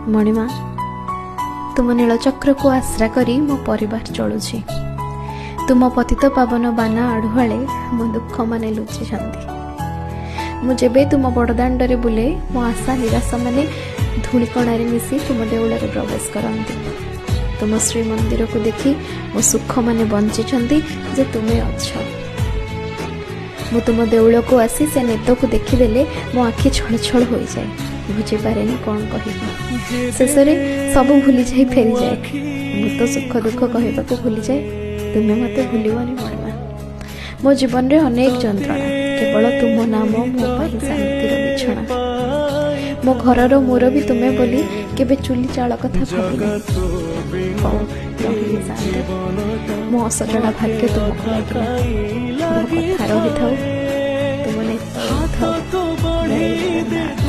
मणिमा तुम नीलचक्र को आश्रा करी मो परिवार चलुछि। तुम पतित पावन बाना आढ़ुआले मो दुख माने लुचि मुझे तुम बड़दाण्डे बुले मो आशा निराशा माने धूलिकणारे मिसी तुम देउल प्रवेश करती। तुम श्रीमंदिर को देखी मो सुख माने बंची जे तुम्हें अच्छ। मु तुम देउल को आसी से नेत को देखीदेले मो आखि छल छल हो जाए, बुझीपारे कौन कह शेष सब भूली जाए फेरी जाए। मु तो सुख दुख कहवा को भूली जाए, तुम्हें मत भूलनी मणिमा। मो जीवन रे अनेक जंत्रणा केवल तुम नाम मो पाई शांतिर बिछଣା। मो घरर मोर भी तुम्हें बोली केबे चुली चाल कथा भावी मो असजड़ा भाग्य तुमको लगे। मो कथा रही था तुम